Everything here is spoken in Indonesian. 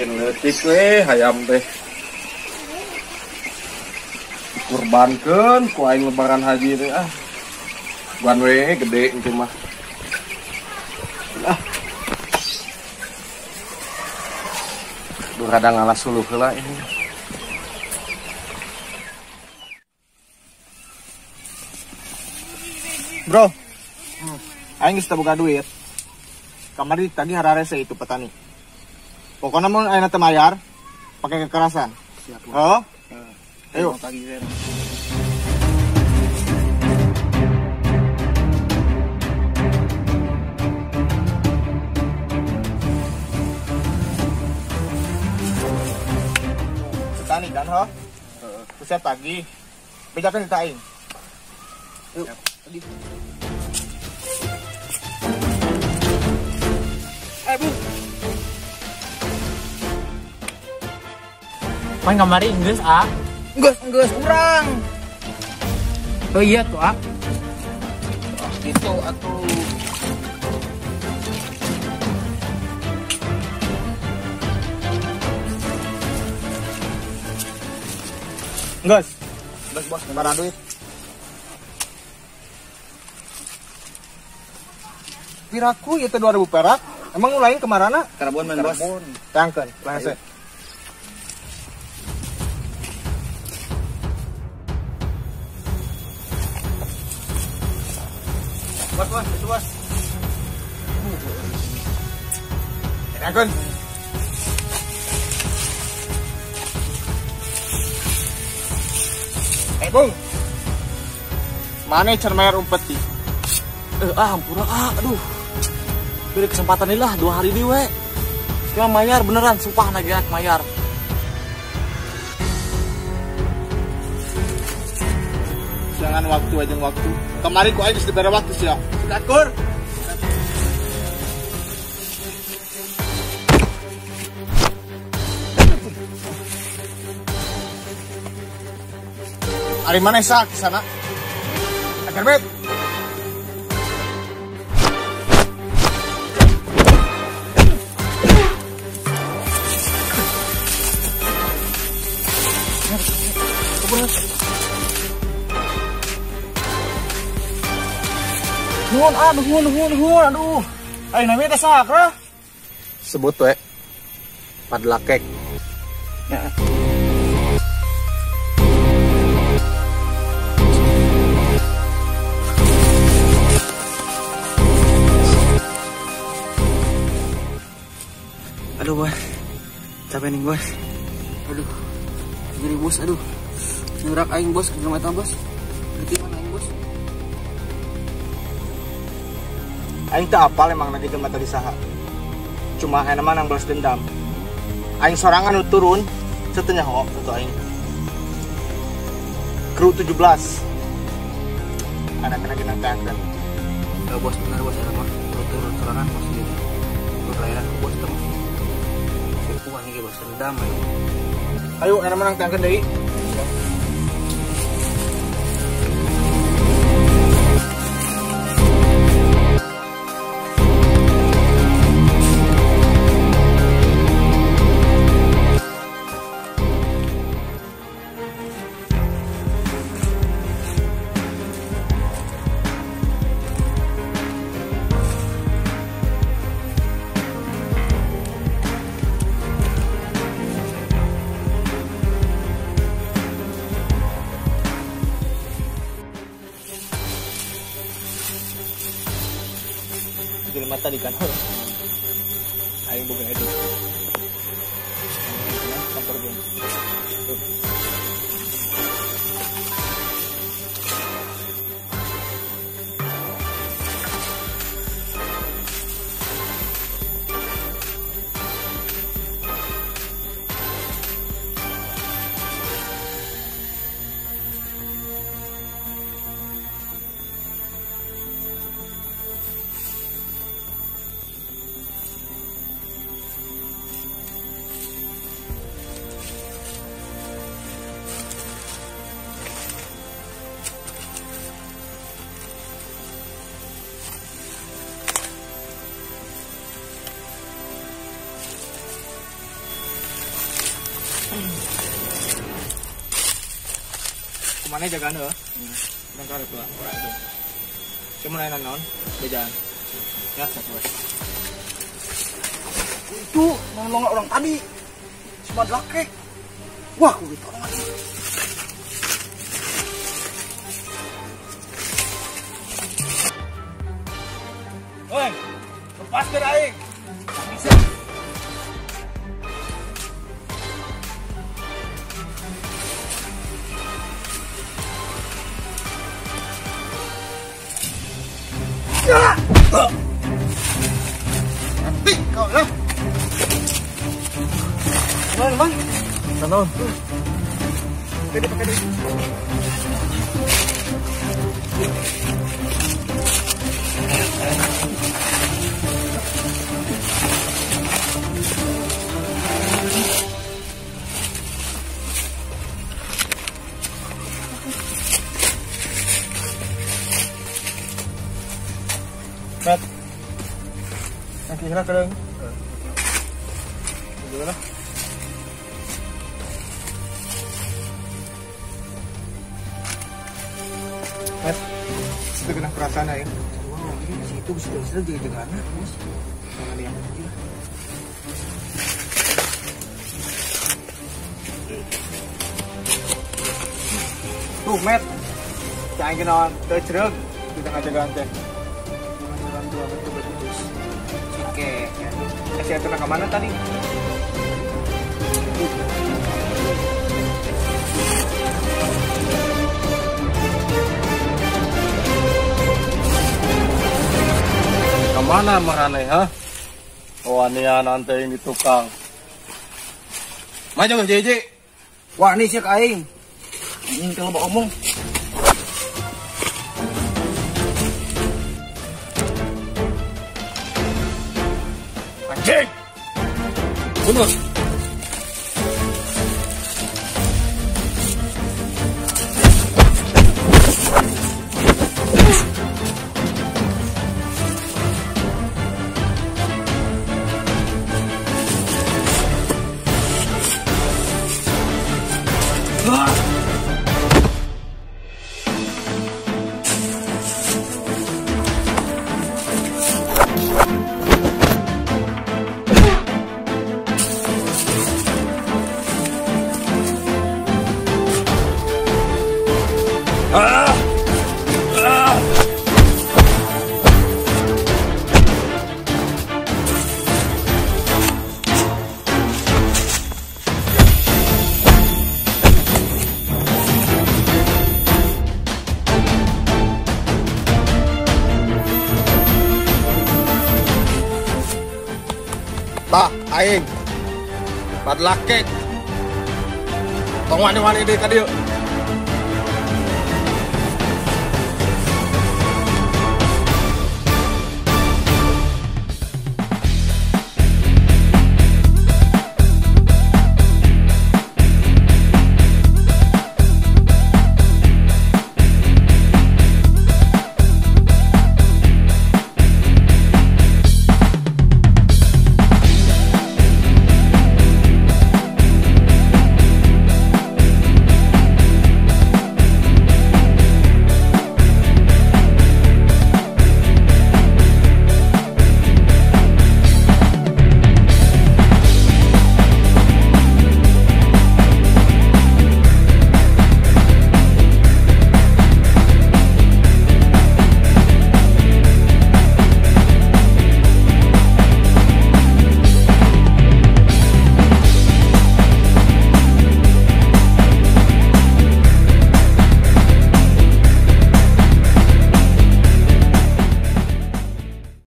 bikin letik hayam teh kurbankeun ku aing lebaran haji teh buan we gede itu mah kadang ngalah suluh heula ini. Bro, aing geus teu boga duit. Kamari tadi hararese itu petani. Pokoknya mun ayeuna teu mayar, pakai kekerasan. Siap. Oh? Ayo. Petani kan, ho? Siap pagi. Bejakan kita aing. Yuk. Bu. Main kamari Inggris, Enggeus kurang. Oh iya tuh, Gitu atuh. Enggeus bos, mana duit? Piraku itu 2000 perak. Emang ngulain kemarana? Karbon men bos. Tangkeun, lese. Bos, itu bos. Tangkeun. Bung. Mana cermayar umpeti? Ampura, aduh. Beri kesempatan ini lah 2 hari ini we. Cuma mayar beneran, sumpah nagiat mayar. Jangan waktu aja waktu. Kemarin ku aja diberi waktu sih ya. Sudah kur. Ari mana sak di sana? Agar bet. Nuhun, aduh. Ayo namanya teh sakra. Sebut we padlakek. Ya. Aduh, bos. Capek nih, bos. Aduh. Gini, bos, aduh. Nyurak aing, bos, ke rumah bos. Berarti mana aing, bos? Aing teu apal emang lagi ke mata di saha. Cuma aing mah nang balas dendam. Aing sorangan nu turun, setenya ho itu aing. Kru 17. Anak-anak kita tangkan. Ya, bos, benar, bos, ya, mah. Turun sorangan, bos. Perlayanan bos itu mah. Bukan nih, bos, dendam aing. Ayo, aing mah nang tangkan deui. Jadi mata di kantor. Aing boga edit. Kantor gue. Mana jaga anda? Dan karep lah. Cuma lain non, bejaan. Ya, satu bos. Itu nolong orang tadi. Cuma laki. Wah, aku gitu orang lagi. Oi, lepas ke aing. Bisa. Nanti kau lah. Bang. Tanon. Jadi pakai duit. Met. Yang kira kadang. Gimana? Met. Itu kena perasaan ya. Wow, jadi di situ bisa jaga anak, bos. Jangan dia. Tuh, Met. Jangan kenalan, terjeruk. Kita ngajak ganteng. Orang tua betul bos. Oke. Saya tenang ke mana tadi? Kemana marane ha? Wanian nanti ini tukang. Maju Jeje. Wah, ini siak aing. Ini kalau mau omong. Anjing. Bunuh. Tah, aing. Padlake. Tong wani-wani deui ka dieu.